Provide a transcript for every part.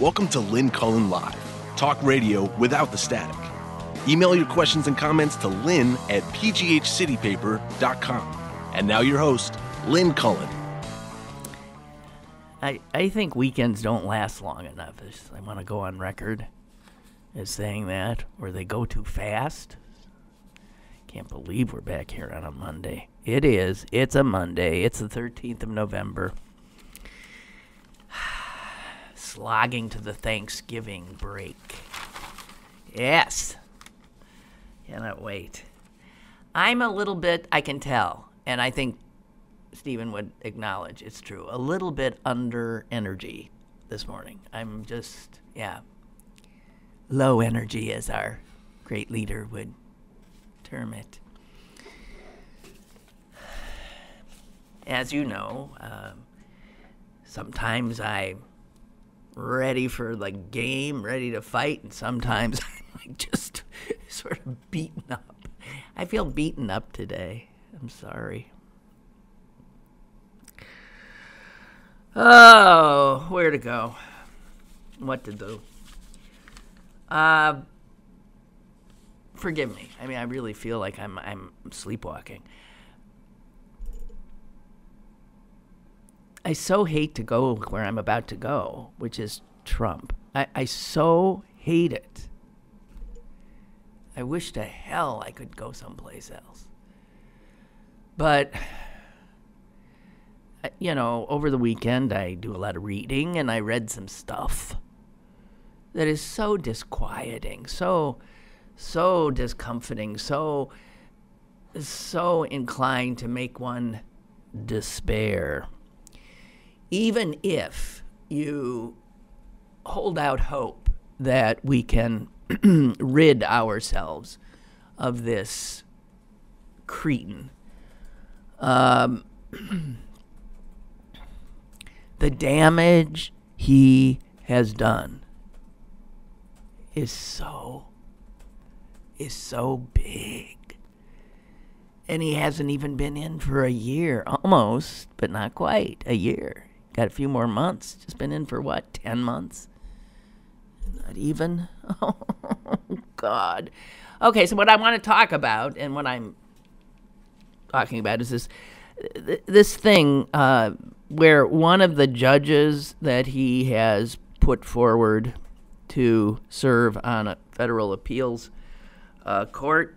Welcome to Lynn Cullen Live, talk radio without the static. Email your questions and comments to lynn@pghcitypaper.com. And now your host, Lynn Cullen. I think weekends don't last long enough. I want to go on record as saying that, or they go too fast. Can't believe we're back here on a Monday. It is. It's a Monday. It's the 13th of November. Slogging to the Thanksgiving break. Yes. Cannot wait. I'm a little bit, I can tell, and I think Stephen would acknowledge it's true, a little bit under energy this morning. I'm just, low energy, as our great leader would term it. As you know, sometimes I'm ready for the game, ready to fight, and sometimes I'm just sort of beaten up. I feel beaten up today. I'm sorry. Oh, where to go? What to do? Forgive me. I mean, I really feel like I'm sleepwalking. I so hate to go where I'm about to go, which is Trump. I so hate it. I wish to hell I could go someplace else. But over the weekend, I do a lot of reading, and I read some stuff that is so disquieting, so discomforting, so inclined to make one despair. Even if you hold out hope that we can rid ourselves of this cretin, the damage he has done is so big. And he hasn't even been in for a year, almost, but not quite a year. Got a few more months. Just been in for 10 months? Not even? Oh, God. Okay, so what I want to talk about, and what I'm talking about, is this thing where one of the judges that he has put forward to serve on a federal appeals court,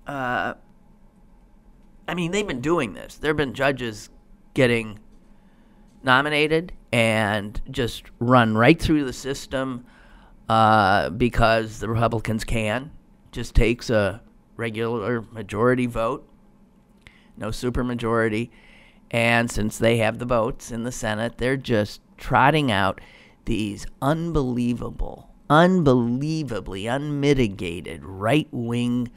they've been doing this. There have been judges getting nominated and just run right through the system because the Republicans can. Just takes a regular majority vote, no supermajority. And since they have the votes in the Senate, they're just trotting out these unbelievably unmitigated right-wing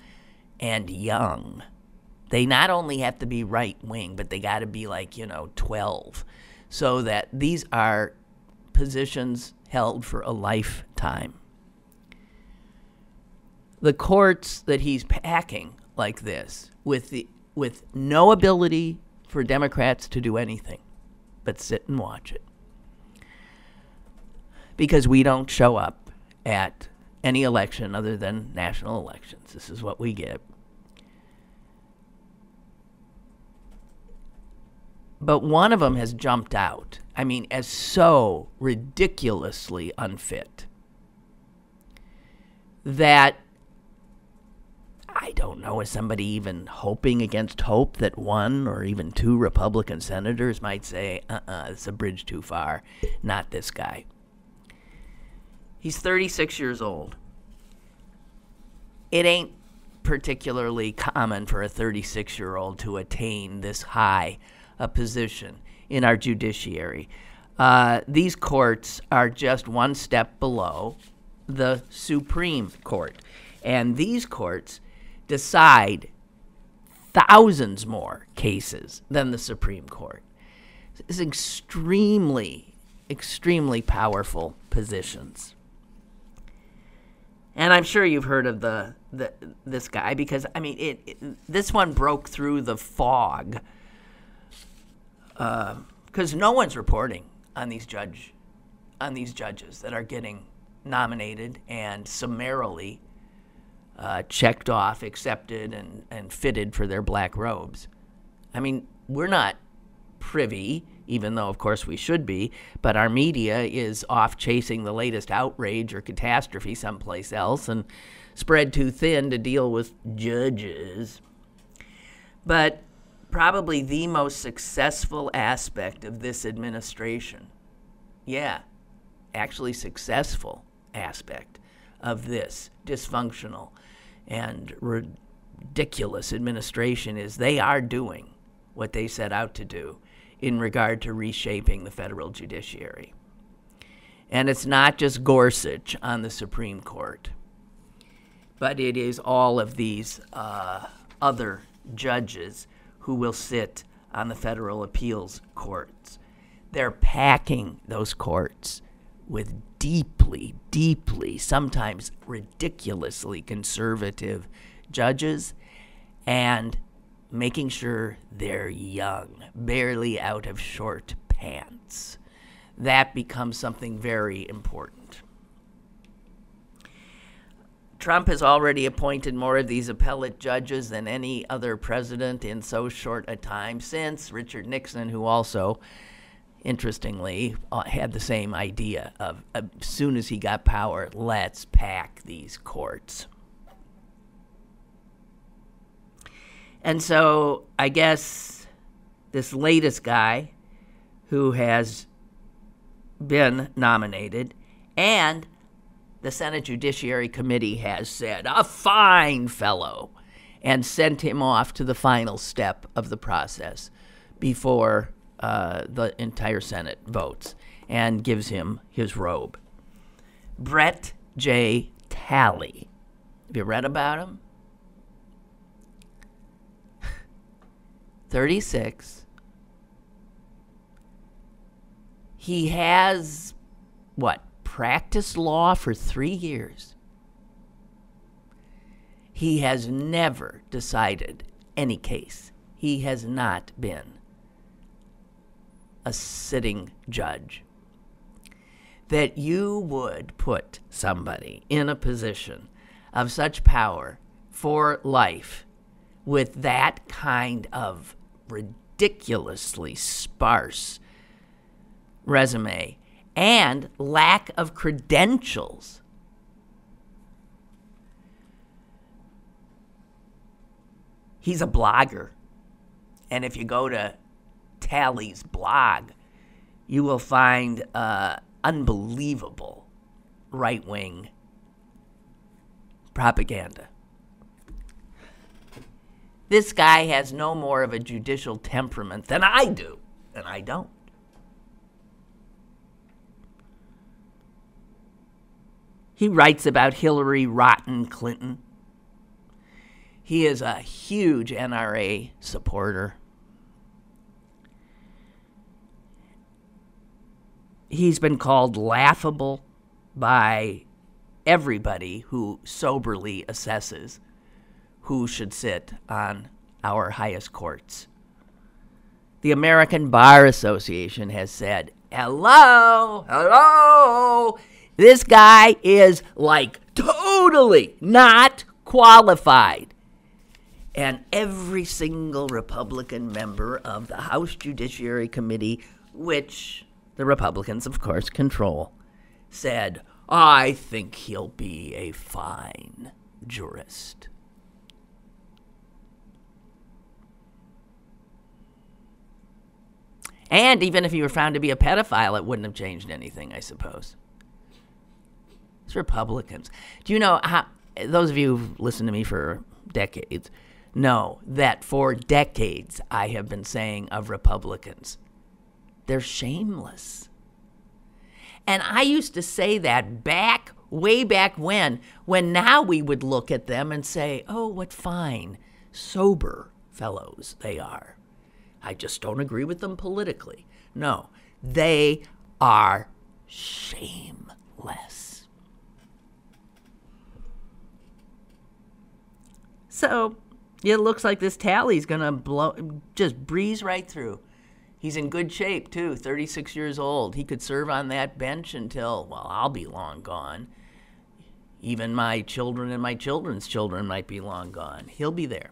and young. They not only have to be right-wing, but they got to be 12. So that these are positions held for a lifetime. The courts that he's packing like this, with no ability for Democrats to do anything but sit and watch it. Because we don't show up at any election other than national elections. This is what we get. But one of them has jumped out, as so ridiculously unfit that I don't know, is somebody even hoping against hope that one or even two Republican senators might say, it's a bridge too far, not this guy. He's 36 years old. It ain't particularly common for a 36-year-old to attain this high a position in our judiciary. These courts are just one step below the Supreme Court. And these courts decide thousands more cases than the Supreme Court. It's extremely, extremely powerful positions. And I'm sure you've heard of this guy because, this one broke through the fog because no one's reporting on these judge on these judges that are getting nominated and summarily checked off, accepted, and fitted for their black robes. I mean, we're not privy, even though, of course, we should be, but our media is off chasing the latest outrage or catastrophe someplace else and spread too thin to deal with judges. But probably the most successful aspect of this administration, actually successful aspect of this dysfunctional and ridiculous administration is they are doing what they set out to do in regard to reshaping the federal judiciary. And it's not just Gorsuch on the Supreme Court, but it is all of these other judges who will sit on the federal appeals courts. They're packing those courts with deeply, deeply, sometimes ridiculously conservative judges and making sure they're young, barely out of short pants. That becomes something very important. Trump has already appointed more of these appellate judges than any other president in so short a time since Richard Nixon, who also, interestingly, had the same idea of, as soon as he got power, let's pack these courts. And so I guess this latest guy who has been nominated, and the Senate Judiciary Committee has said, a fine fellow, and sent him off to the final step of the process before the entire Senate votes and gives him his robe. Brett J. Talley. Have you read about him? 36. He has, practiced law for 3 years. He has never decided any case. He has not been a sitting judge. That you would put somebody in a position of such power for life with that kind of ridiculously sparse resume and lack of credentials. He's a blogger. And if you go to Talley's blog, you will find unbelievable right-wing propaganda. This guy has no more of a judicial temperament than I do, and I don't. He writes about Hillary Rotten Clinton. He is a huge NRA supporter. He's been called laughable by everybody who soberly assesses who should sit on our highest courts. The American Bar Association has said, hello, this guy is totally not qualified. And every single Republican member of the House Judiciary Committee, which the Republicans, of course, control, said, I think he'll be a fine jurist. And even if he were found to be a pedophile, it wouldn't have changed anything, I suppose. It's Republicans. Do you know how, those of you who've listened to me for decades know that for decades I have been saying of Republicans, they're shameless. And I used to say that way back when now we would look at them and say, oh, what fine, sober fellows they are. I just don't agree with them politically. No, they are shameless. So it looks like this Talley's going to just breeze right through. He's in good shape, too, 36 years old. He could serve on that bench until, well, I'll be long gone. Even my children and my children's children might be long gone. He'll be there.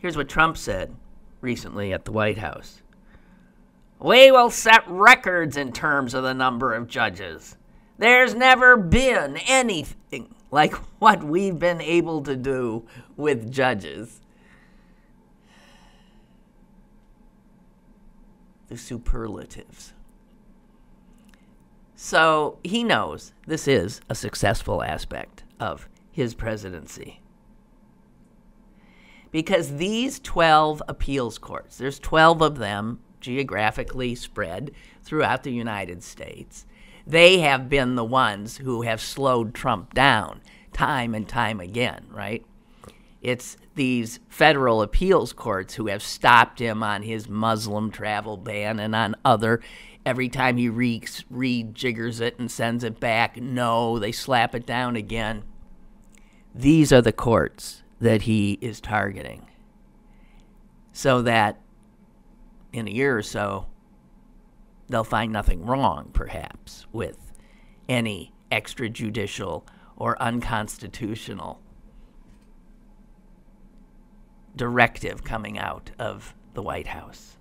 Here's what Trump said recently at the White House. We will set records in terms of the number of judges. There's never been anything like what we've been able to do with judges. The superlatives. So he knows this is a successful aspect of his presidency. Because these 12 appeals courts, there's 12 of them geographically spread throughout the United States, they have been the ones who have slowed Trump down time and time again, right? It's these federal appeals courts who have stopped him on his Muslim travel ban and on other. Every time he rejiggers it and sends it back, no, they slap it down again. These are the courts that he is targeting, so that in a year or so, they'll find nothing wrong, perhaps, with any extrajudicial or unconstitutional directive coming out of the White House.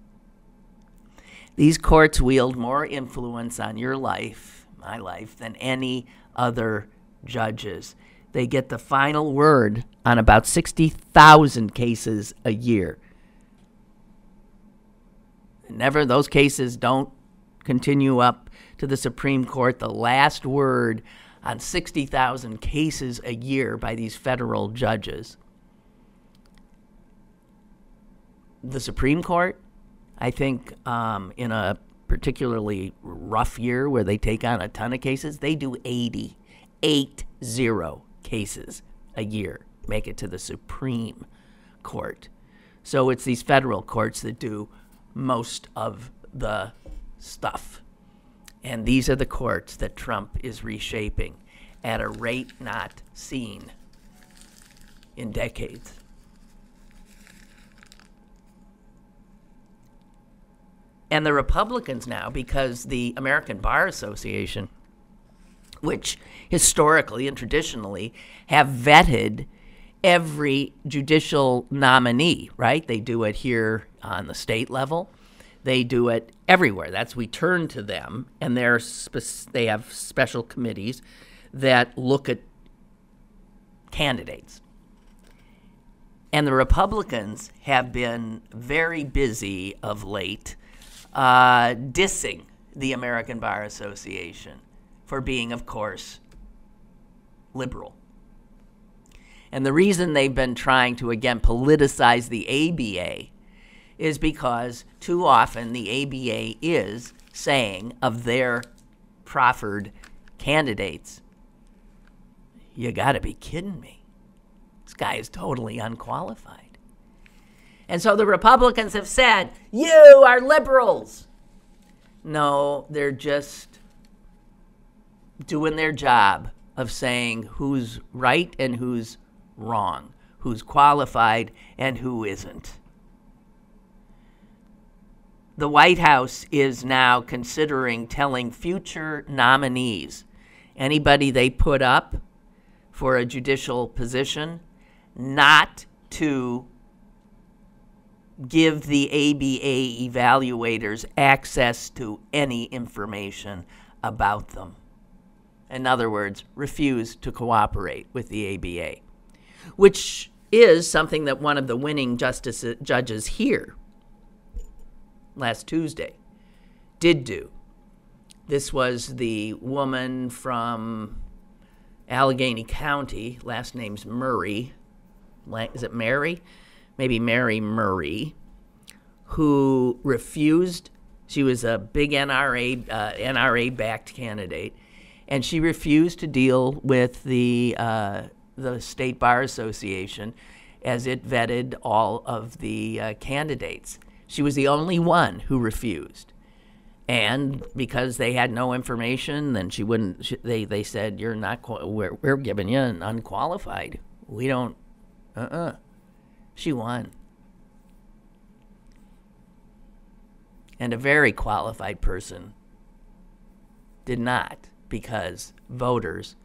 These courts wield more influence on your life, my life, than any other judges. They get the final word on about 60,000 cases a year. Never, those cases don't continue up to the Supreme Court. The last word on 60,000 cases a year by these federal judges. The Supreme Court, I think, in a particularly rough year where they take on a ton of cases, they do 80 cases a year make it to the Supreme Court. So it's these federal courts that do most of the stuff. And these are the courts that Trump is reshaping at a rate not seen in decades. And the Republicans now, because the American Bar Association, which historically and traditionally have vetted every judicial nominee, right? They do it here on the state level. They do it everywhere. We turn to them, and they have special committees that look at candidates. And the Republicans have been very busy of late dissing the American Bar Association for being, of course, liberal. And the reason they've been trying to, again, politicize the ABA is because too often the ABA is saying of their proffered candidates, you got to be kidding me. This guy is totally unqualified. And so the Republicans have said, you are liberals. No, they're just doing their job of saying who's right and who's wrong, who's qualified and who isn't. The White House is now considering telling future nominees, anybody they put up for a judicial position, not to give the ABA evaluators access to any information about them. In other words, refuse to cooperate with the ABA, which is something that one of the winning judges here last Tuesday did do. This was the woman from Allegheny County, last name's Murray. Is it Mary? Maybe Mary Murray, who refused. She was a big NRA-backed candidate, and she refused to deal with the State Bar Association as it vetted all of the candidates. She was the only one who refused. And because they had no information, then she wouldn't. They said, "You're not. We're giving you an unqualified. We don't She won. And a very qualified person did not, because voters,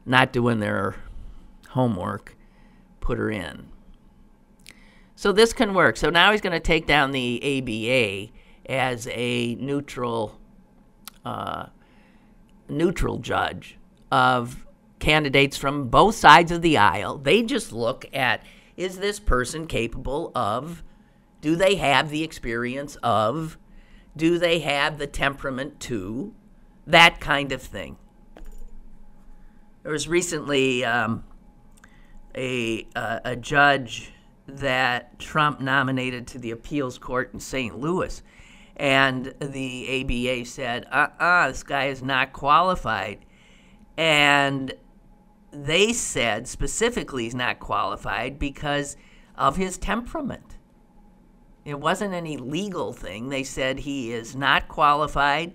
not doing their homework, put her in. So this can work. So now he's going to take down the ABA as a neutral judge of candidates from both sides of the aisle. They just look at, is this person capable of, do they have the experience of, do they have the temperament to, that kind of thing. There was recently a judge that Trump nominated to the appeals court in St. Louis, and the ABA said, this guy is not qualified. And they said specifically he's not qualified because of his temperament. It wasn't any legal thing. They said he is not qualified,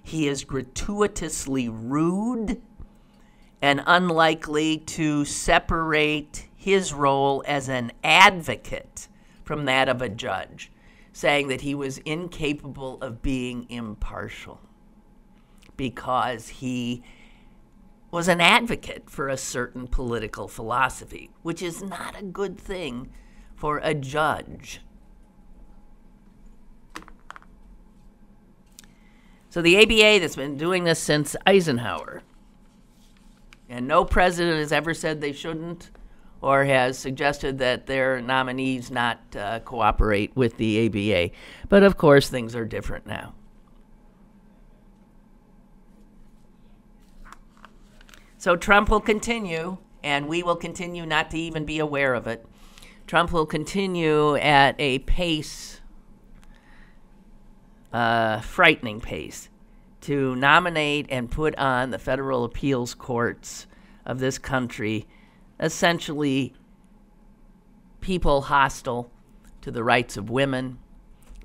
he is gratuitously rude, and unlikely to separate his role as an advocate from that of a judge, saying that he was incapable of being impartial because he was an advocate for a certain political philosophy, which is not a good thing for a judge. So the ABA that's been doing this since Eisenhower, and no president has ever said they shouldn't or has suggested that their nominees not cooperate with the ABA. But of course, things are different now. So Trump will continue, and we will continue not to even be aware of it. Trump will continue at a pace, frightening pace, to nominate and put on the federal appeals courts of this country essentially people hostile to the rights of women,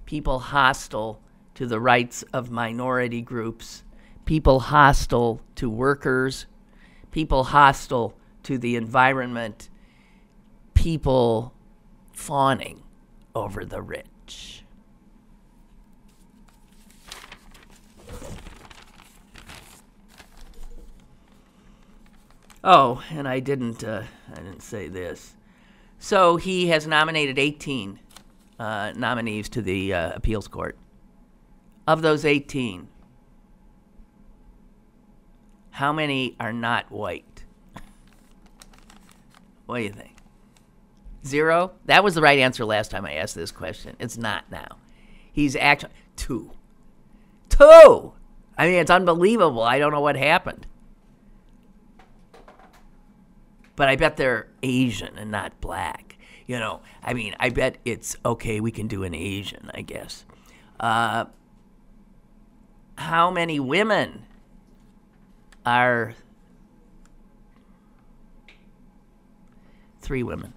people hostile to the rights of minority groups, people hostile to workers, people hostile to the environment, people fawning over the rich. Oh, and I didn't say this. So he has nominated 18 nominees to the appeals court. Of those 18, how many are not white? What do you think? 0? That was the right answer last time I asked this question. It's not now. He's actually 2. 2! I mean, it's unbelievable. I don't know what happened. But I bet they're Asian and not black. You know, I mean, I bet it's okay, we can do an Asian, I guess. How many women are 3 women?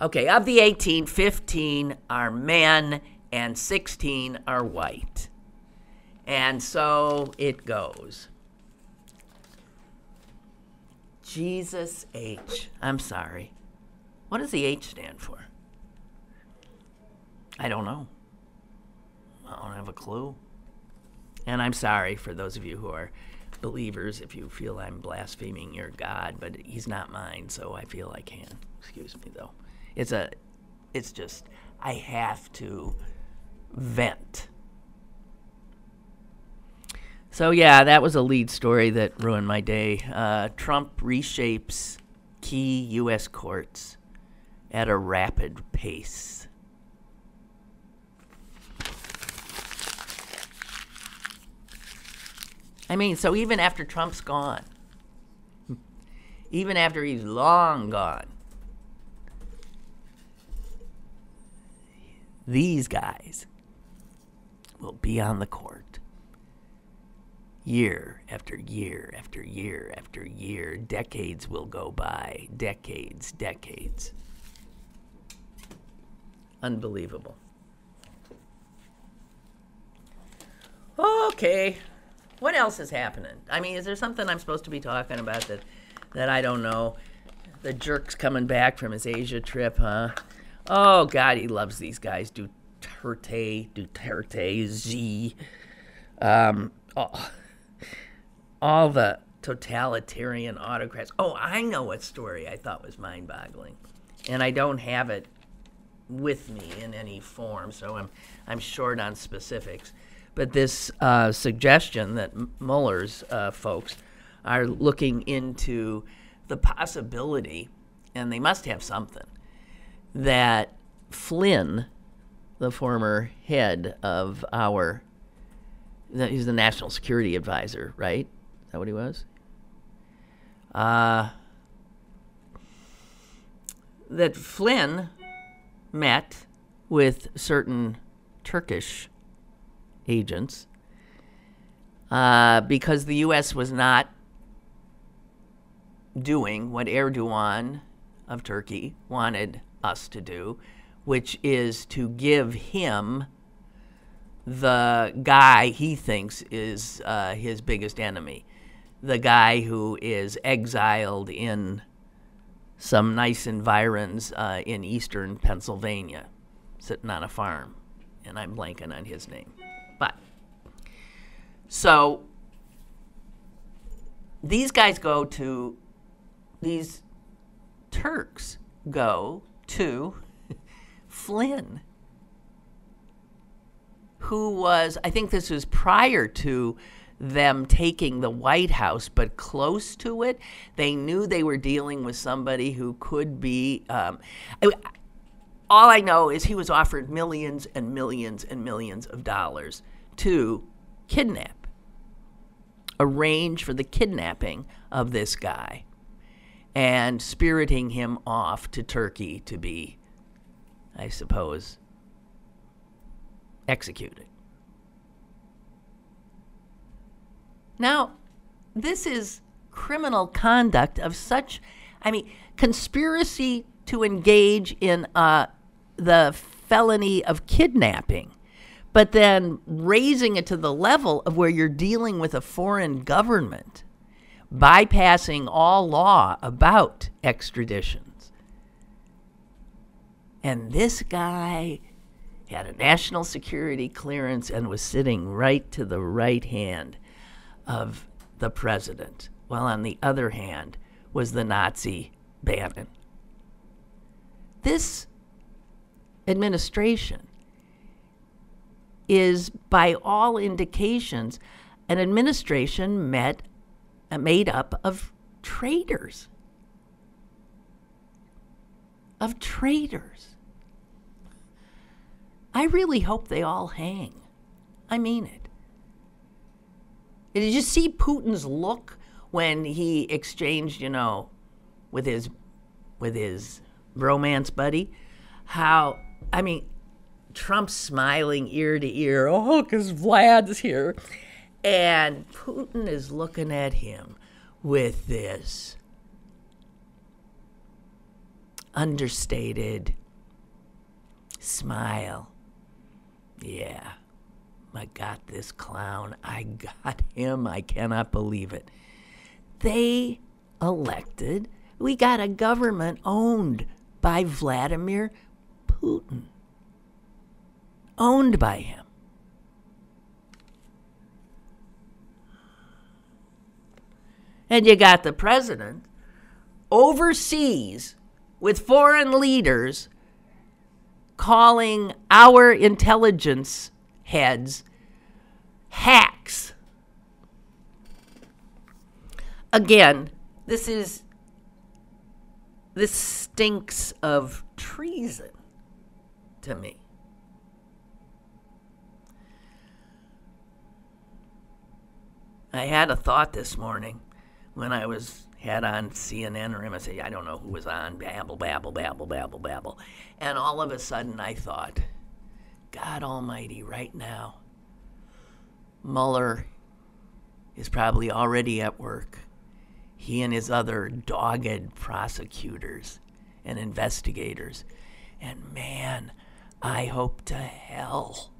Okay, of the 18, 15 are men and 16 are white. And so it goes. Jesus H. I'm sorry. What does the H stand for? I don't know. I don't have a clue. And I'm sorry for those of you who are believers if you feel I'm blaspheming your God, but he's not mine, so I feel I can. Excuse me, though. It's just, I have to vent. So yeah, that was a lead story that ruined my day. Trump reshapes key U.S. courts at a rapid pace. I mean, so even after Trump's gone, even after he's long gone, these guys will be on the court. Year after year after year after year, decades will go by. Decades. Unbelievable. Okay. What else is happening? I mean, is there something I'm supposed to be talking about that I don't know? The jerk's coming back from his Asia trip, huh? Oh, God, he loves these guys. Duterte, Z. All the totalitarian autocrats. Oh, I know what story I thought was mind-boggling. And I don't have it with me in any form, so I'm short on specifics. But this suggestion that Mueller's folks are looking into the possibility, and they must have something, that Flynn, the former head of he's the National Security Advisor, right? Is that what he was? That Flynn met with certain Turkish agents because the U.S. was not doing what Erdogan of Turkey wanted us to do, which is to give him the guy he thinks is his biggest enemy, the guy who is exiled in some nice environs in eastern Pennsylvania, sitting on a farm, and I'm blanking on his name. But so these Turks go to Flynn, who was, I think this was prior to them taking the White House, but close to it. They knew they were dealing with somebody who could be, all I know is he was offered millions and millions and millions of dollars to arrange for the kidnapping of this guy and spiriting him off to Turkey to be, I suppose, executed. Now, this is criminal conduct of such, conspiracy to engage in the felony of kidnapping, but then raising it to the level of where you're dealing with a foreign government, bypassing all law about extraditions. And this guy had a national security clearance and was sitting right to the right hand of the president, while on the other hand was the Nazi Bannon. This administration is, by all indications, an administration made up of traitors. Of traitors. I really hope they all hang. I mean it. Did you see Putin's look when he exchanged, with his bromance buddy? Trump's smiling ear to ear, because Vlad's here. And Putin is looking at him with this understated smile. Yeah. I got this clown. I got him. I cannot believe it. We got a government owned by Vladimir Putin. Owned by him. And you got the president overseas with foreign leaders calling our intelligence heads hacks. Again, this stinks of treason to me. I had a thought this morning when I had on CNN or MSA. I don't know who was on. Babble, babble, babble, babble, babble. And all of a sudden I thought, God almighty, right now, Mueller is probably already at work. He and his other dogged prosecutors and investigators. And man, I hope to hell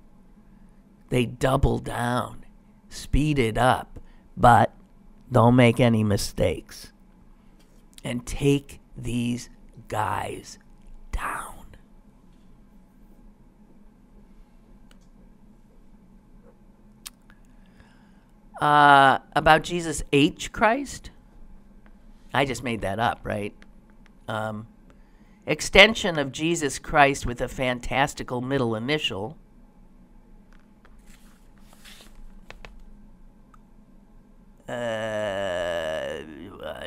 they double down, speed it up, but don't make any mistakes. And take these guys down. About Jesus H. Christ? I just made that up, right? Extension of Jesus Christ with a fantastical middle initial.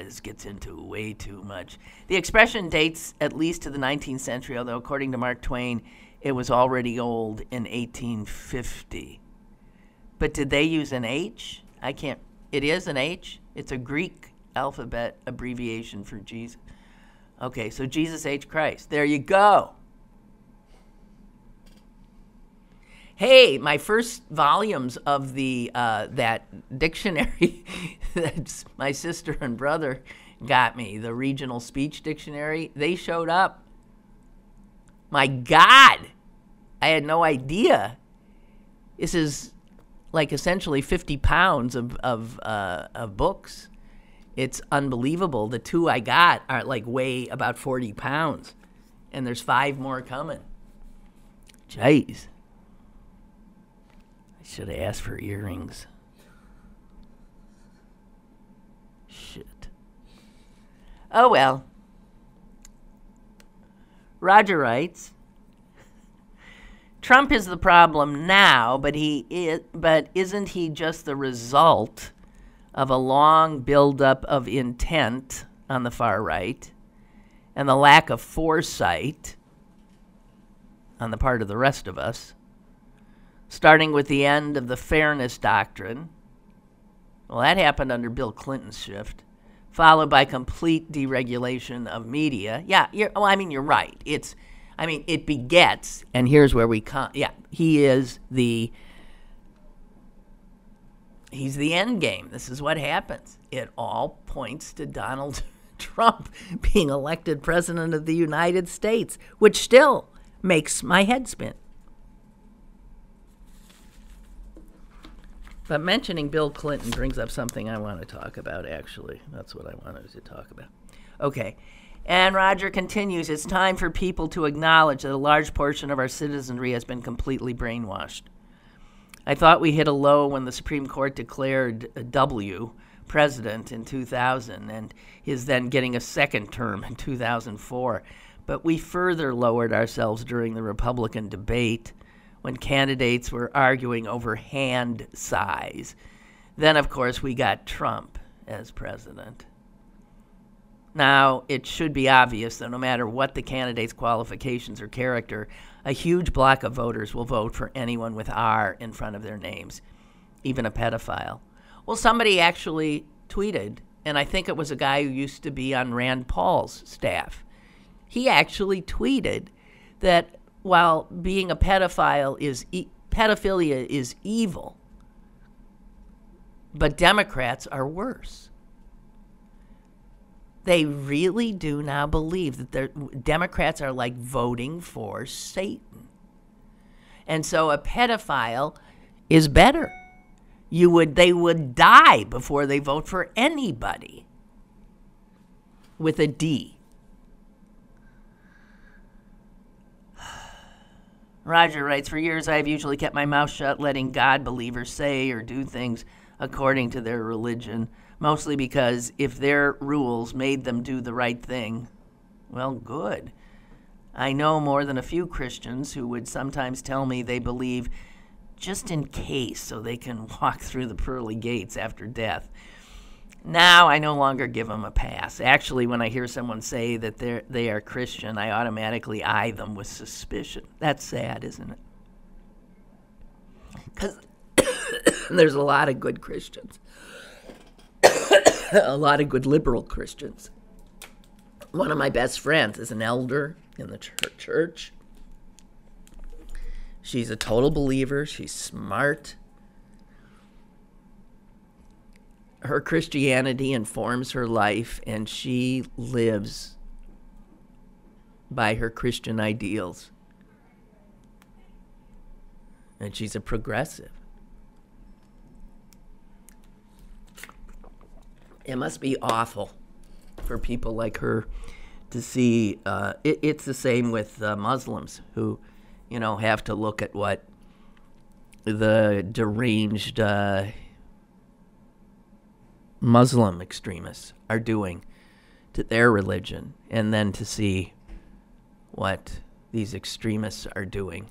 This gets into way too much. The expression dates at least to the 19th century, although according to Mark Twain, it was already old in 1850. But did they use an H? I can't. It is an H. It's a Greek alphabet abbreviation for Jesus. Okay, so Jesus H. Christ. There you go. Hey, my first volumes of the that dictionary that my sister and brother got me, the Regional Speech Dictionary, they showed up. My God, I had no idea. This is like essentially 50 pounds of books. It's unbelievable. The two I got are like weigh about 40 pounds, and there's 5 more coming. Jeez. I should have asked for earrings. Shit. Oh well. Roger writes, Trump is the problem now, but isn't he just the result of a long buildup of intent on the far right and the lack of foresight on the part of the rest of us, starting with the end of the fairness doctrine? Well, that happened under Bill Clinton's shift, followed by complete deregulation of media. Yeah, you're right. It begets, and here's where we come. Yeah, he's the end game. This is what happens. It all points to Donald Trump being elected president of the United States, which still makes my head spin. But mentioning Bill Clinton brings up something I want to talk about, actually. That's what I wanted to talk about. Okay. And Roger continues, it's time for people to acknowledge that a large portion of our citizenry has been completely brainwashed. I thought we hit a low when the Supreme Court declared W president in 2000 and is then getting a second term in 2004. But we further lowered ourselves during the Republican debate when candidates were arguing over hand size. Then, of course, we got Trump as president. Now, it should be obvious that no matter what the candidate's qualifications or character, a huge block of voters will vote for anyone with R in front of their names, even a pedophile. Well, somebody actually tweeted, and I think it was a guy who used to be on Rand Paul's staff. He actually tweeted that while being a pedophile pedophilia is evil, but Democrats are worse. They really do now believe that Democrats are like voting for Satan. And so a pedophile is better. They would die before they vote for anybody with a D. Roger writes, for years I have usually kept my mouth shut, letting God believers say or do things according to their religion, mostly because if their rules made them do the right thing, well, good. I know more than a few Christians who would sometimes tell me they believe just in case so they can walk through the pearly gates after death. Now I no longer give them a pass. Actually, when I hear someone say that they are Christian, I automatically eye them with suspicion. That's sad, isn't it? Because there's a lot of good Christians. A lot of good liberal Christians. One of my best friends is an elder in the church. She's a total believer. She's smart. Her Christianity informs her life, and she lives by her Christian ideals. And she's a progressive. It must be awful for people like her to see. It's the same with Muslims who, have to look at what the deranged Muslim extremists are doing to their religion, and then to see what these extremists are doing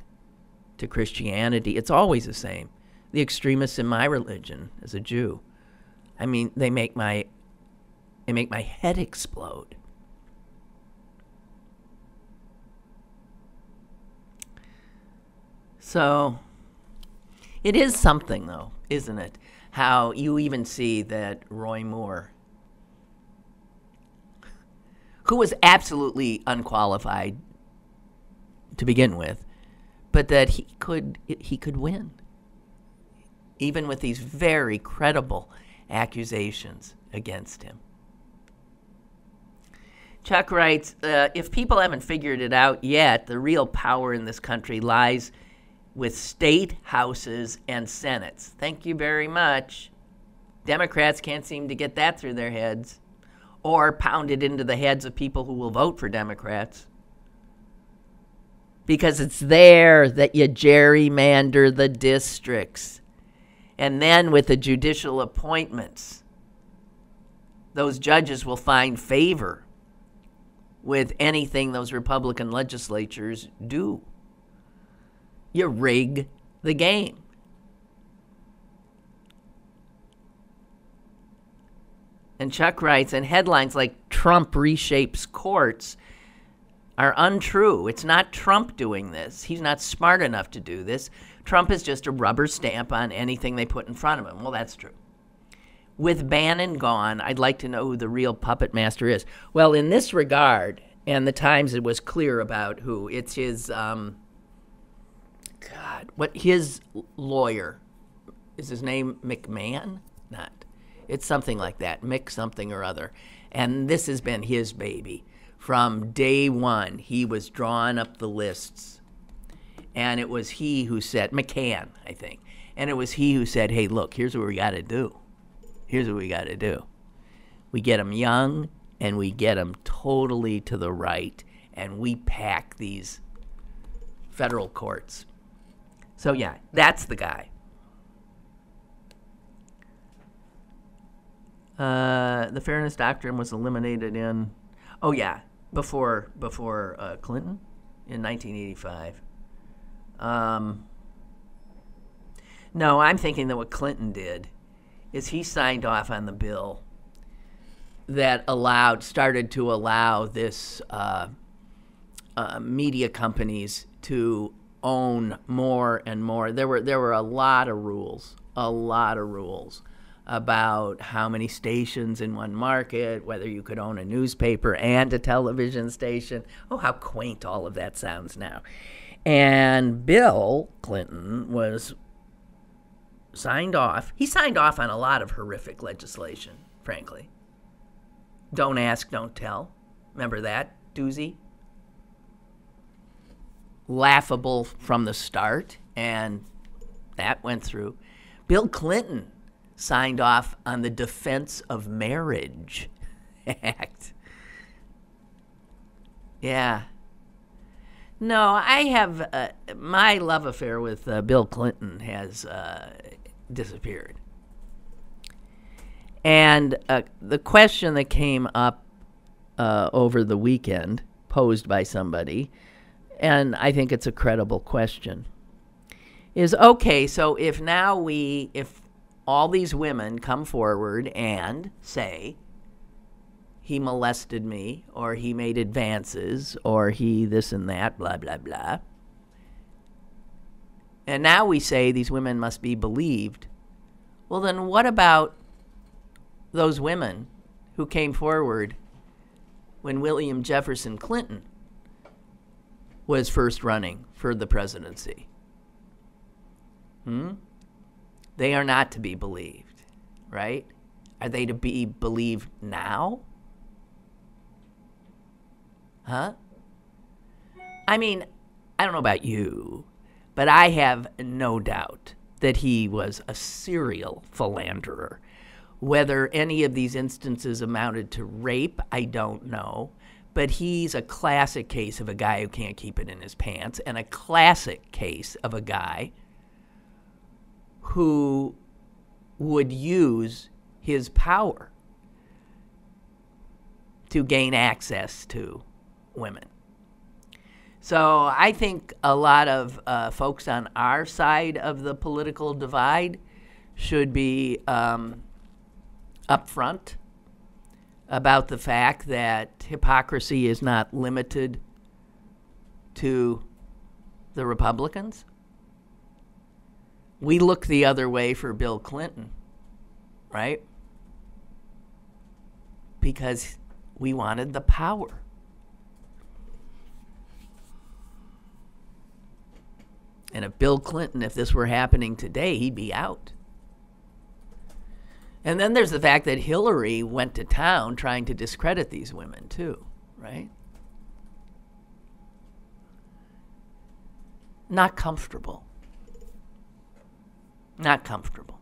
to Christianity. It's always the same. The extremists in my religion as a Jew, I mean, they make my head explode. So it is something, though, isn't it? How you even see that Roy Moore, who was absolutely unqualified to begin with, but that he could win, even with these very credible accusations against him. Chuck writes, if people haven't figured it out yet, the real power in this country lies with state houses and senates. Thank you very much. Democrats can't seem to get that through their heads, or pound it into the heads of people who will vote for Democrats. Because it's there that you gerrymander the districts. And then with the judicial appointments, those judges will find favor with anything those Republican legislatures do. You rig the game. And Chuck writes, and headlines like Trump reshapes courts are untrue. It's not Trump doing this. He's not smart enough to do this. Trump is just a rubber stamp on anything they put in front of him. Well, that's true. With Bannon gone, I'd like to know who the real puppet master is. Well, in this regard, and the Times, it was clear about who. It's his, his lawyer. Is his name McMahon? Not. It's something like that, Mick something or other. And this has been his baby. From day one, he was drawing up the lists. And it was he who said, McCann, I think. And it was he who said, hey, look, here's what we got to do. Here's what we got to do. We get them young, and we get them totally to the right, and we pack these federal courts. So, yeah, that's the guy. The Fairness Doctrine was eliminated before Clinton in 1985. No, I'm thinking that what Clinton did is he signed off on the bill that started to allow this media companies to own more and more. There were a lot of rules about how many stations in one market, whether you could own a newspaper and a television station. Oh, how quaint all of that sounds now. And Bill Clinton signed off. He signed off on a lot of horrific legislation, frankly. Don't ask, don't tell. Remember that doozy? Laughable from the start, and that went through. Bill Clinton signed off on the Defense of Marriage Act. Yeah. No, I have my love affair with Bill Clinton has disappeared. And the question that came up over the weekend, posed by somebody, and I think it's a credible question, is, okay, so if all these women come forward and say, he molested me, or he made advances, or he this and that, blah, blah, blah. And now we say these women must be believed. Well, then what about those women who came forward when William Jefferson Clinton was first running for the presidency? They are not to be believed, right? Are they to be believed now? Huh? I mean, I don't know about you, but I have no doubt that he was a serial philanderer. Whether any of these instances amounted to rape, I don't know. But he's a classic case of a guy who can't keep it in his pants, and a classic case of a guy who would use his power to gain access to women. So I think a lot of folks on our side of the political divide should be upfront about the fact that hypocrisy is not limited to the Republicans. We look the other way for Bill Clinton, right? Because we wanted the power. And if Bill Clinton, if this were happening today, he'd be out. And then there's the fact that Hillary went to town trying to discredit these women too, right? Not comfortable. Not comfortable.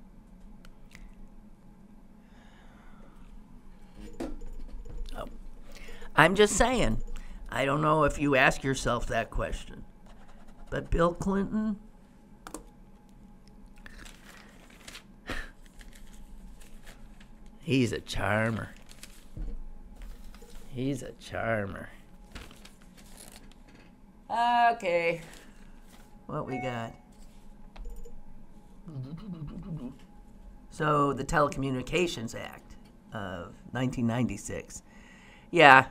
Oh. I'm just saying, I don't know if you ask yourself that question, but Bill Clinton, he's a charmer. He's a charmer. Okay. What we got? So, the Telecommunications Act of 1996. Yeah,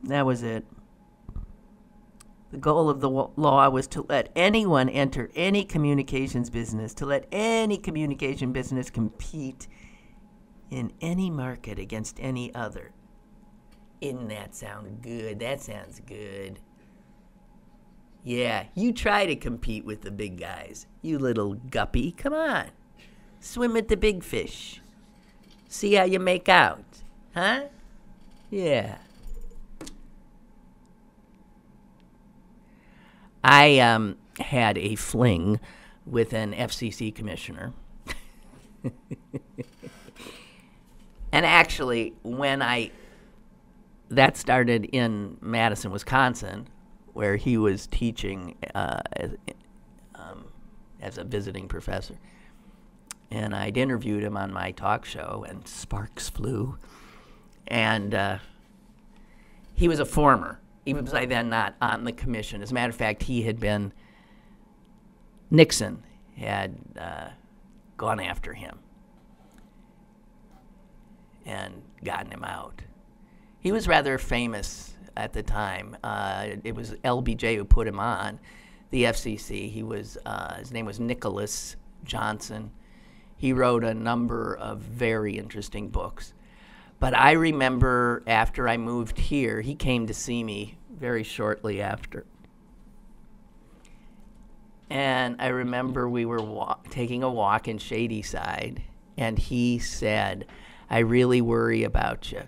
that was it. The goal of the law was to let anyone enter any communications business, to let any communication business compete in any market against any other. Isn't that sound good? That sounds good. Yeah, you try to compete with the big guys. You little guppy. Come on. Swim with the big fish. See how you make out. Huh? Yeah. I had a fling with an FCC commissioner. And actually, that started in Madison, Wisconsin, where he was teaching as a visiting professor. And I'd interviewed him on my talk show, and sparks flew. And he was a former. He was by then not on the commission. As a matter of fact, Nixon had gone after him and gotten him out. He was rather famous at the time. It was LBJ who put him on the FCC. His name was Nicholas Johnson. He wrote a number of very interesting books. But I remember after I moved here, he came to see me very shortly after. And I remember we were taking a walk in Shadyside, and he said, "I really worry about you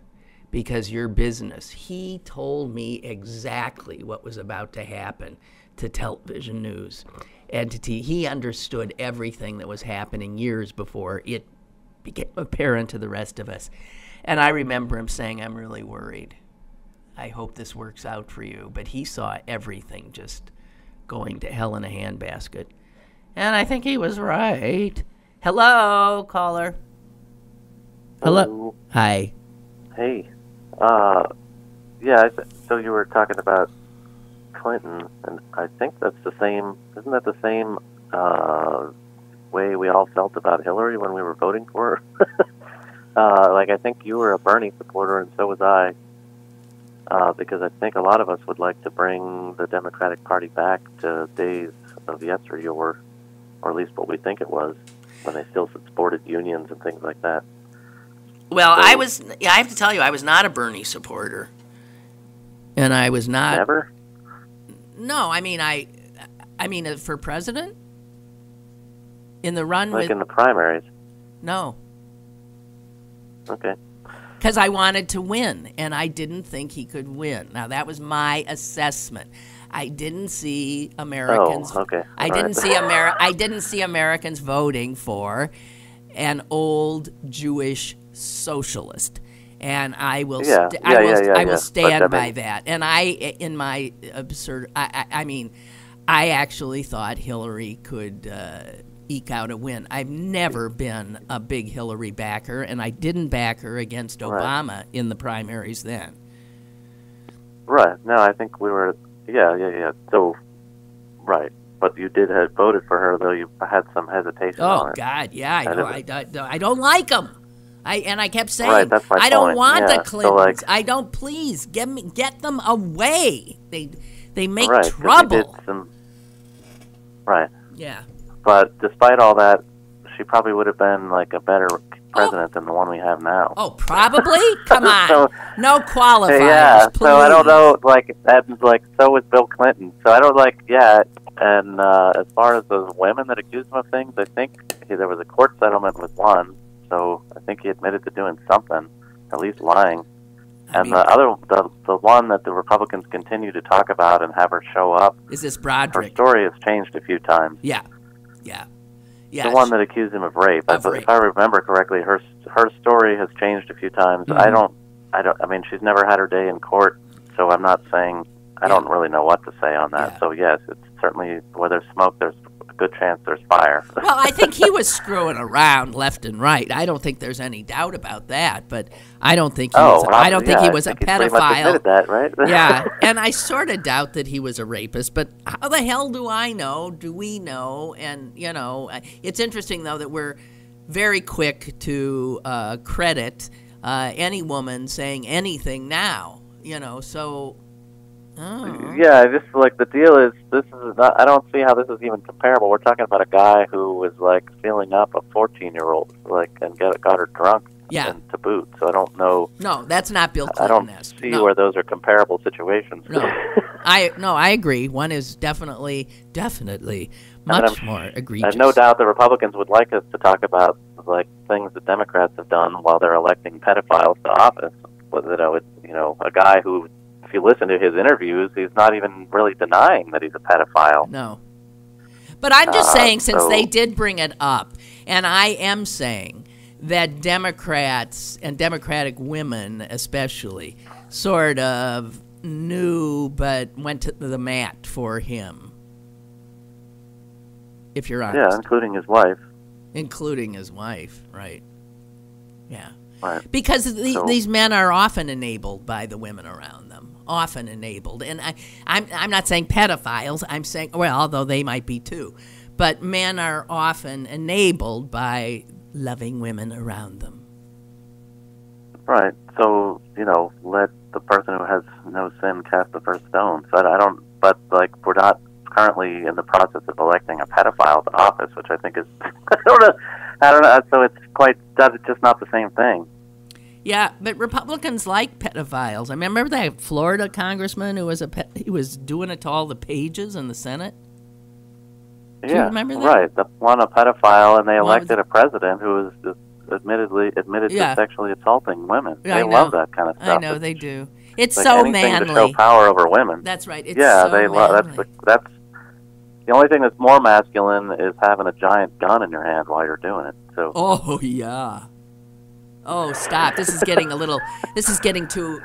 because your business." He told me exactly what was about to happen to television news. And he understood everything that was happening years before it became apparent to the rest of us. And I remember him saying, "I'm really worried. I hope this works out for you." But he saw everything just going to hell in a handbasket. And I think he was right. Hello, caller. Hello. Hi. Hey. So you were talking about Clinton, and I think that's the same, isn't that the same way we all felt about Hillary when we were voting for her? I think you were a Bernie supporter, and so was I, because I think a lot of us would like to bring the Democratic Party back to days of yesteryear, or at least what we think it was, when they still supported unions and things like that. Well, I have to tell you, I was not a Bernie supporter. And I was not... Never? No, I mean, for president? In the run in the primaries? No. Okay. Because I wanted to win, and I didn't think he could win. Now, that was my assessment. I didn't see Americans... Oh, okay. I didn't see Americans voting for an old Jewish socialist. And I will, Yeah. I will But, stand I by mean- that. And in my absurd, I mean, I actually thought Hillary could eke out a win. I've never been a big Hillary backer, and I didn't back her against Obama in the primaries then. Right. No, I think we were. Yeah. So, right. But you did have voted for her, though you had some hesitation on Oh it. God, yeah, I know. I don't like them. I kept saying, Right, that's my I don't point. want Yeah, the so, Clintons. like- I don't. Please get them away. They make Right, 'cause you trouble. did some, right. Yeah. But despite all that, she probably would have been like a better president than the one we have now. Oh, probably. Come on. So- No qualifiers. Yeah, please. so I don't know, like, and, like, so was Bill Clinton. So I don't, like, and as far as those women that accused him of things, I think there was a court settlement with one, so I think he admitted to doing something, at least lying. And the one that the Republicans continue to talk about and have her show up, Is this her Broderick? story has changed a few times. Yeah. The one that accused him of rape. If I remember correctly, her story has changed a few times. Mm-hmm. I mean, she's never had her day in court, so I'm not saying, I don't really know what to say on that. Yeah. So yes, it's certainly, where there's smoke, there's a good chance there's fire. Well, I think he was screwing around left and right. I don't think there's any doubt about that. But I don't think he was. I don't think he was a He's pretty much pedophile. admitted that, right? Yeah, and I sort of doubt that he was a rapist, but how the hell do I know? Do we know? And, it's interesting, though, that we're very quick to credit any woman saying anything now, so... Oh. Yeah, just like the deal is, this is not, I don't see how this is even comparable. We're talking about a guy who was like feeling up a 14-year-old, like, and got her drunk, and to boot. So I don't know. No, that's not Bill I don't Clinton-esque. see where those are comparable situations. No, I agree. One is definitely much more egregious. I have no doubt the Republicans would like us to talk about like things that Democrats have done while they're electing pedophiles to office. But it's a guy who, if you listen to his interviews, he's not even really denying that he's a pedophile. No. But I'm just saying, since so- they did bring it up, and I am saying that Democrats and Democratic women especially sort of knew but went to the mat for him, if you're honest. Yeah, including his wife. Including his wife, right. Yeah. Right. Because these men are often enabled by the women around them. Often enabled. And I'm not saying pedophiles. I'm saying, well, although they might be too. But men are often enabled by loving women around them. Right. So, let the person who has no sin cast the first stone. So but we're not currently in the process of electing a pedophile to office, which I think is, I don't know. So it's just not the same thing. Yeah, but Republicans like pedophiles. I remember that Florida congressman who was he was doing it to all the pages in the Senate. Do you remember that? Right. The one a pedophile, and they elected a president who was admitted to sexually assaulting women. Yeah, they love that kind of stuff. I know they do. It's like so anything manly. to show power over women. That's right. It's yeah, so they love. manly. That's the only thing that's more masculine is having a giant gun in your hand while you're doing it. So. Oh yeah. Oh, stop! This is getting This is getting too,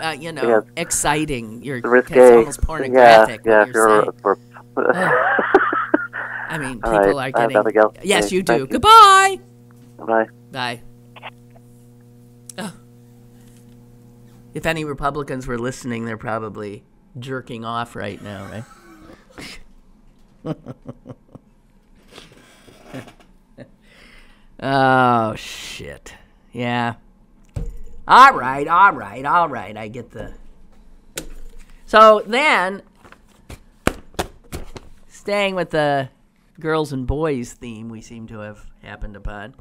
exciting. You're risque. It's almost pornographic. Yeah. I mean, people right, are getting. go. Yes, Okay, you do. you. Goodbye. Bye. Bye. Oh. If any Republicans were listening, they're probably jerking off right now, right? Oh shit! Yeah. All right. I get the. So then, staying with the girls and boys theme we seem to have happened upon,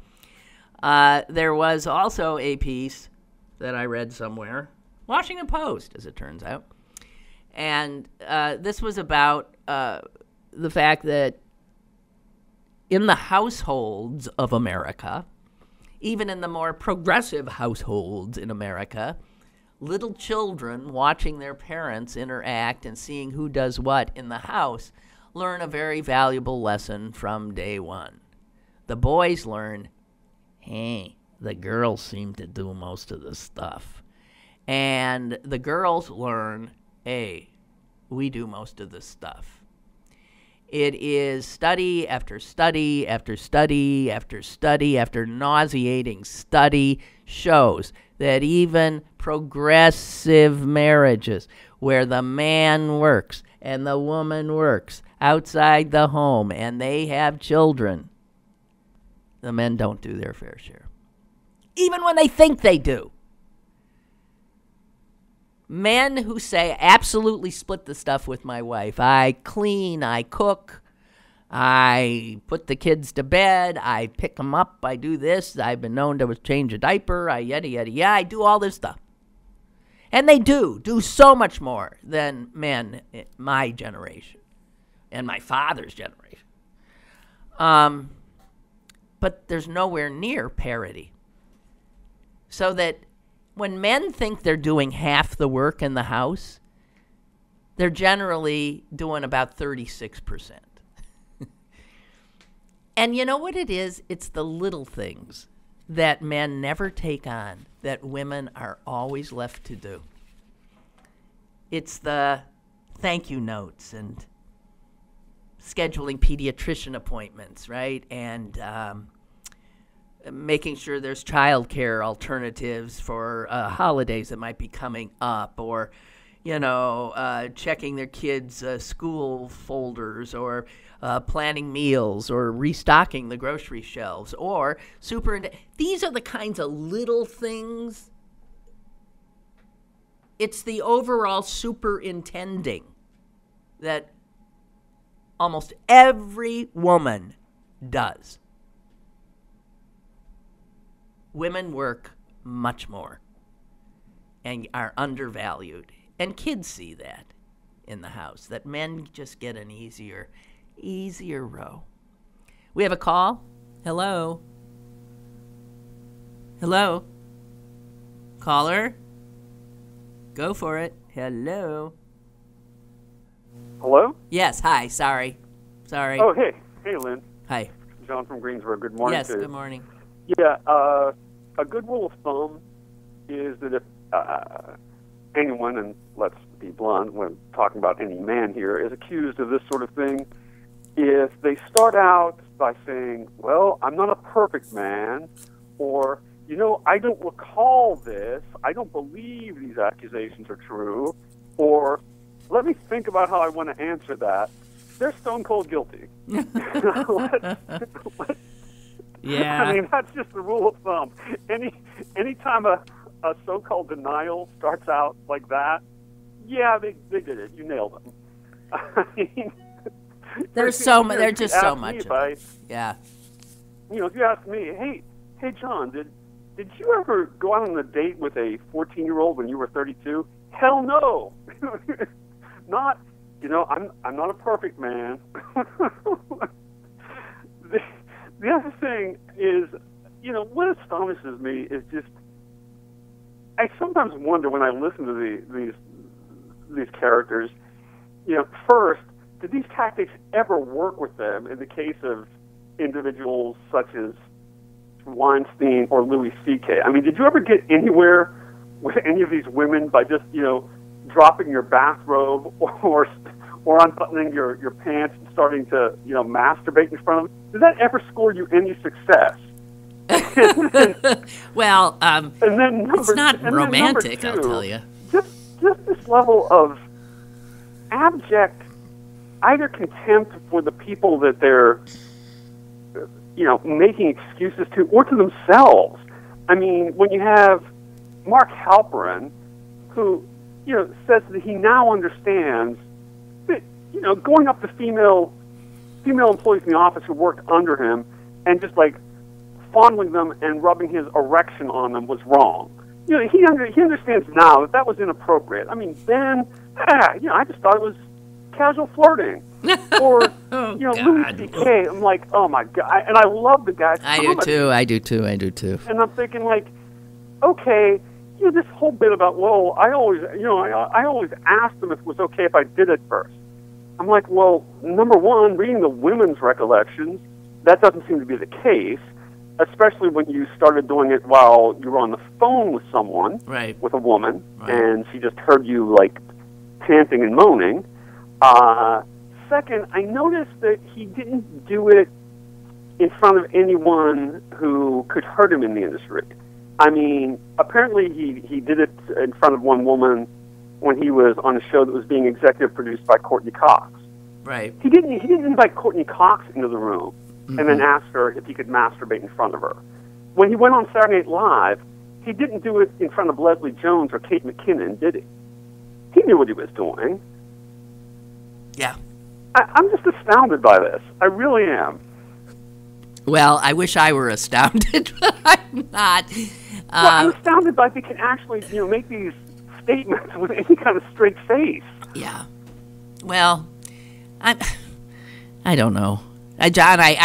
there was also a piece that I read somewhere, Washington Post, as it turns out, and this was about the fact that in the households of America, even in the more progressive households in America, little children watching their parents interact and seeing who does what in the house learn a very valuable lesson from day one. The boys learn, hey, the girls seem to do most of the stuff. And the girls learn, hey, we do most of this stuff. It is study after study after study after study after nauseating study shows that even progressive marriages where the man works and the woman works outside the home and they have children, the men don't do their fair share. Even when they think they do. Men who say, absolutely split the stuff with my wife. I clean, I cook, I put the kids to bed, I pick them up, I do this, I've been known to change a diaper, I yada, yada, yada, I do all this stuff. And they do so much more than men in my generation and my father's generation. But there's nowhere near parity. So that when men think they're doing half the work in the house, they're generally doing about 36%. And you know what it is? It's the little things that men never take on that women are always left to do. It's the thank you notes and scheduling pediatrician appointments, right? And making sure there's childcare alternatives for holidays that might be coming up, or, checking their kids' school folders, or planning meals, or restocking the grocery shelves, or these are the kinds of little things. It's the overall superintending that almost every woman does. Women work much more and are undervalued. And kids see that in the house, that men just get an easier row. We have a call. Hello? Hello? Caller? Go for it. Hello? Hello? Yes, hi. Sorry. Oh, hey. Hey, Lynn. Hi. John from Greensboro. Good morning. Yes, good morning. Yeah, a good rule of thumb is that if anyone, and let's be blunt when talking about any man here, is accused of this sort of thing, if they start out by saying, well, I'm not a perfect man, or, I don't recall this, I don't believe these accusations are true, or let me think about how I want to answer that, they're stone cold guilty. Yeah. I mean, that's just the rule of thumb. Anytime a so-called denial starts out like that, yeah, they did it. You nailed them. I mean, there's just so much of it. Yeah. If you ask me, hey, John, did you ever go out on a date with a 14-year-old when you were 32? Hell no. Not, I'm not a perfect man. The other thing is, what astonishes me is just, I sometimes wonder when I listen to these characters, first, did these tactics ever work with them in the case of individuals such as Weinstein or Louis C.K.? I mean, did you ever get anywhere with any of these women by just, dropping your bathrobe or unbuttoning your pants and starting to, masturbate in front of them? Did that ever score you any success? Well, and then it's not romantic, I'll tell you. Just this level of abject, either contempt for the people that they're, making excuses to, or to themselves. I mean, when you have Mark Halperin, who, says that he now understands that, going up to female employees in the office who worked under him and just fondling them and rubbing his erection on them was wrong. He understands now that was inappropriate. I mean, then, I just thought it was casual flirting. Or, Louis C.K., I'm like, oh my God. And I love the guy's comedy. I do too. And I'm thinking okay, this whole bit about, well, I always asked them if it was okay if I did it first. I'm like, well, number one, reading the women's recollections, that doesn't seem to be the case. especially when you started doing it while you were on the phone with someone, Right. with a woman, Right. and she just heard you, like, panting and moaning. Second, I noticed that he didn't do it in front of anyone who could hurt him in the industry. I mean, apparently he did it in front of one woman when he was on a show that was being executive produced by Courtney Cox. Right. He didn't invite Courtney Cox into the room and then ask her if he could masturbate in front of her. When he went on Saturday Night Live, he didn't do it in front of Leslie Jones or Kate McKinnon, did he? He knew what he was doing. Yeah. I'm just astounded by this. I really am. Well, I wish I were astounded, but I'm not. Well, I'm astounded by if he can actually, make these statements with any kind of straight face. Yeah. Well, I don't know. John, I'm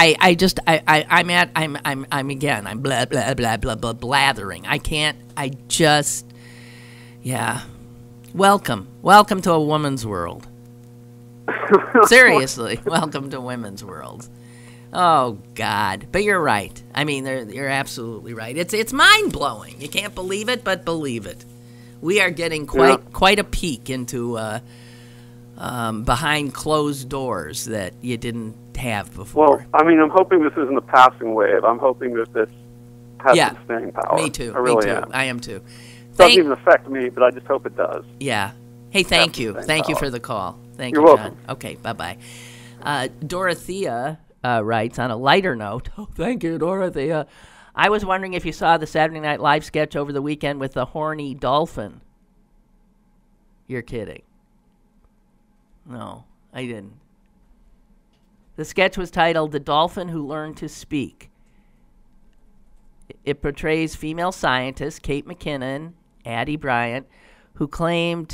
blah, blah, blah, blah, blah, blathering. Yeah. Welcome to a woman's world. Seriously, welcome to women's world. Oh, God. But you're right. I mean, you're absolutely right. It's mind-blowing. You can't believe it, but believe it. We are getting quite a peek into behind closed doors that you didn't have before. Well, I mean, I'm hoping this isn't a passing wave. I'm hoping that this has some staying power. Me too. I really me too. am. I am too. It doesn't even affect me, but I just hope it does. Yeah. Hey, thank you. Thank you for the call. Thank You're you, welcome. John. Okay, bye-bye. Dorothea writes, on a lighter note, oh, thank you, Dorothea. I was wondering if you saw the Saturday Night Live sketch over the weekend with the horny dolphin. You're kidding. No, I didn't. The sketch was titled The Dolphin Who Learned to Speak. It portrays female scientists, Kate McKinnon, Addie Bryant, who claim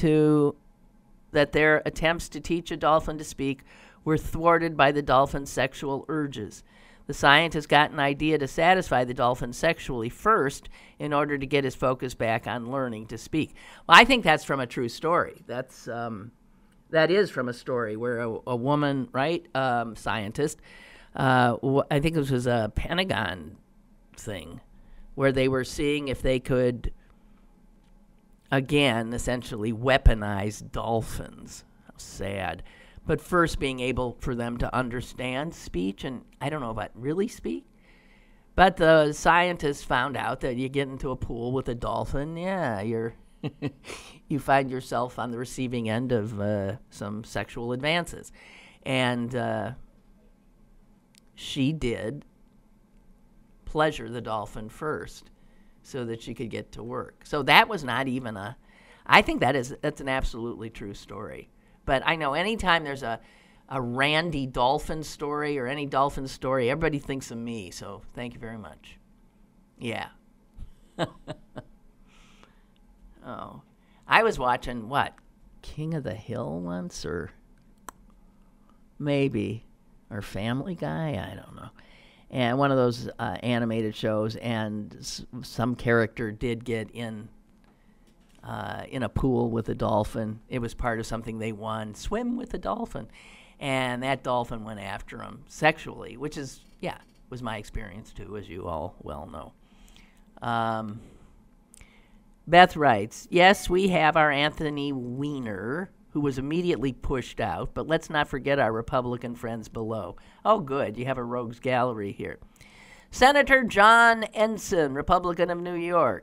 that their attempts to teach a dolphin to speak were thwarted by the dolphin's sexual urges. The scientist got an idea to satisfy the dolphin sexually first in order to get his focus back on learning to speak. Well, I think that's from a true story. That is from a story where a woman, right, scientist, I think this was a Pentagon thing, where they were seeing if they could, again, essentially weaponize dolphins. How sad. But first being able for them to understand speech, and I don't know about really speak, but the scientists found out that you get into a pool with a dolphin, you find yourself on the receiving end of some sexual advances. And she did pleasure the dolphin first so that she could get to work. So that was not even I think that's an absolutely true story. But I know anytime there's a Randy Dolphin story or any dolphin story, everybody thinks of me. So thank you very much. Yeah. Oh. I was watching, King of the Hill once, or maybe, or Family Guy, I don't know. And one of those animated shows, and some character did get in a pool with a dolphin. It was part of something they won, swim with a dolphin. And that dolphin went after him sexually, which is, was my experience too, as you all well know. Beth writes, yes, we have our Anthony Weiner, who was immediately pushed out, but let's not forget our Republican friends below. Oh, good, you have a rogues gallery here. Senator John Ensign, Republican of Nevada,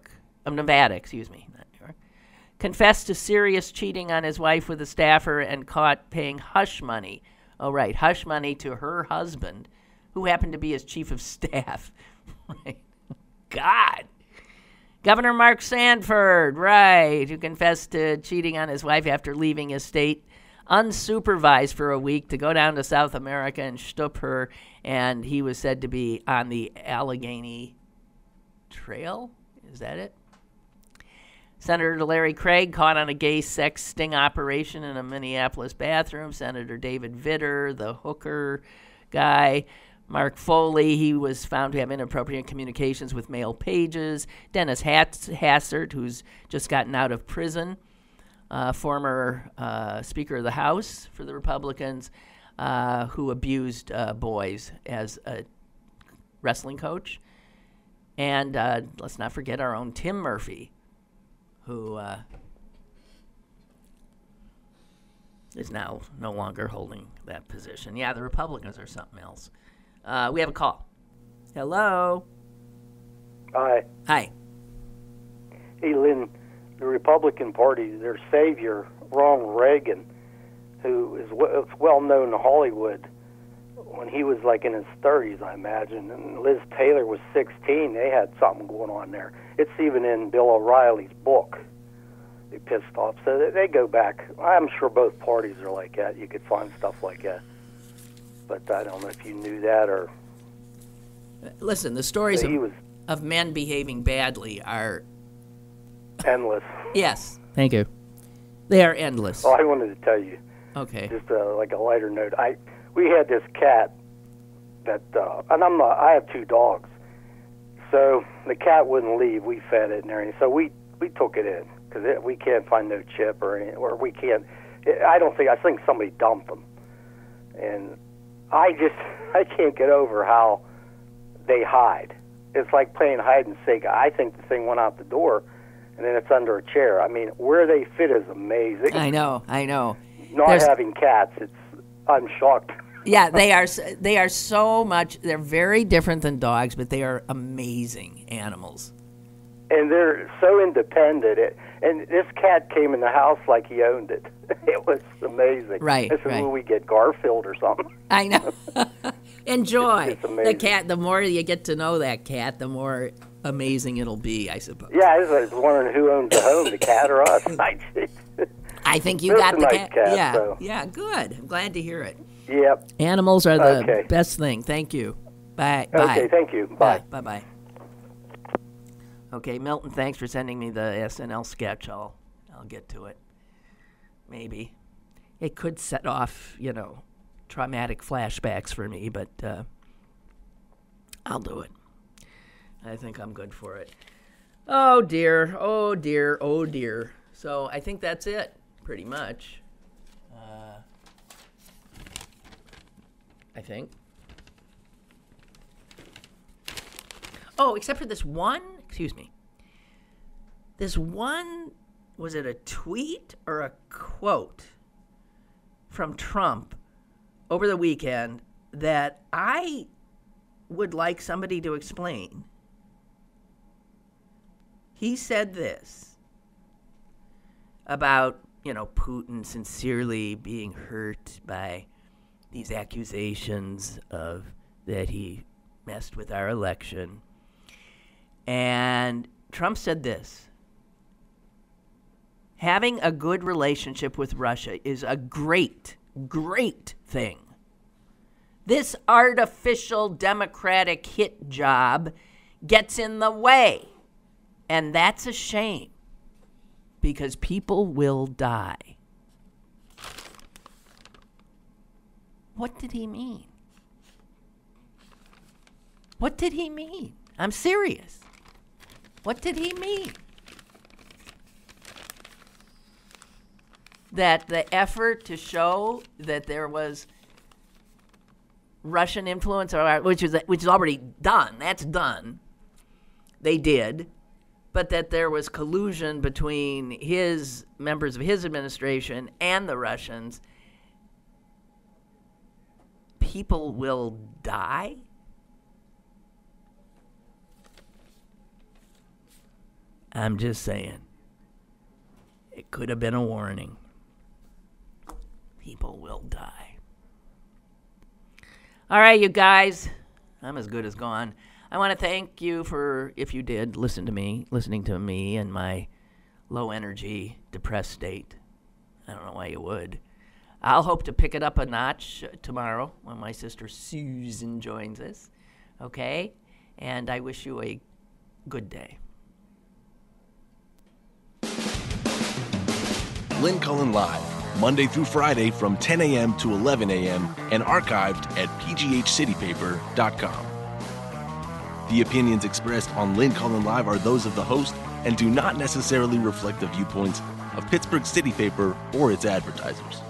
confessed to serious cheating on his wife with a staffer and caught paying hush money. Oh, right, hush money to her husband, who happened to be his chief of staff. Right. God. Governor Mark Sanford, right, who confessed to cheating on his wife after leaving his state unsupervised for a week to go down to South America and shtup her, and he was said to be on the Allegheny Trail. Is that it? Senator Larry Craig caught on a gay sex sting operation in a Minneapolis bathroom. Senator David Vitter, the hooker guy. Mark Foley, he was found to have inappropriate communications with male pages. Dennis Hassert, who's just gotten out of prison, former Speaker of the House for the Republicans, who abused boys as a wrestling coach. And let's not forget our own Tim Murphy, who is now no longer holding that position. Yeah, the Republicans are something else. We have a call. Hello. Hi. Hi. Hey, Lynn, the Republican Party, their savior, Ronald Reagan, who is well known in Hollywood, when he was like in his 30s, I imagine, and Liz Taylor was 16, they had something going on there. It's even in Bill O'Reilly's book. They pissed off. So they go back. I'm sure both parties are like that. You could find stuff like that. But I don't know if you knew that or... Listen, the stories of men behaving badly are... endless. Yes. Thank you. They are endless. Oh, I wanted to tell you. Okay. Just like a lighter note. We had this cat that, and I have 2 dogs. So the cat wouldn't leave. We fed it and everything. So we took it in because we can't find no chip or we can't. I think somebody dumped them, and I can't get over how they hide. It's like playing hide and seek. I think the thing went out the door, and then it's under a chair. I mean, where they fit is amazing. I know. Not having cats, I'm shocked. Yeah, they are so much. They're very different than dogs, but they are amazing animals. And they're so independent. And this cat came in the house like he owned it. It was amazing. Right. This is when we get Garfield or something. I know. Enjoy it's amazing. The cat. The more you get to know that cat, the more amazing it'll be, I suppose. Yeah, I was wondering who owns the home, the cat or us. I think you got the nice cat. Yeah, So. yeah, good. I'm glad to hear it. Yep. Animals are the best thing. Thank you. Bye. Okay, thank you. Bye. Bye. Okay, Milton, thanks for sending me the SNL sketch. I'll get to it. Maybe. It could set off, traumatic flashbacks for me, but I'll do it. I think I'm good for it. Oh, dear. Oh, dear. Oh, dear. So I think that's it, pretty much. I think. Oh, except for this one, This one, was it a tweet or a quote from Trump over the weekend that I would like somebody to explain? He said this about, Putin sincerely being hurt by these accusations that he messed with our election. And Trump said this: having a good relationship with Russia is a great, great thing. This artificial democratic hit job gets in the way. And that's a shame, because people will die. What did he mean? What did he mean? I'm serious. What did he mean? That the effort to show that there was Russian influence, which is already done, that's done, they did, but that there was collusion between his members of his administration and the Russians, people will die? I'm just saying. It could have been a warning. People will die. All right, you guys. I'm as good as gone. I want to thank you for, if you did, listening to me and my low energy, depressed state. I don't know why you would. I'll hope to pick it up a notch tomorrow when my sister Susan joins us. Okay? And I wish you a good day. Lynn Cullen Live, Monday through Friday from 10 a.m. to 11 a.m. and archived at pghcitypaper.com. The opinions expressed on Lynn Cullen Live are those of the host and do not necessarily reflect the viewpoints of Pittsburgh City Paper or its advertisers.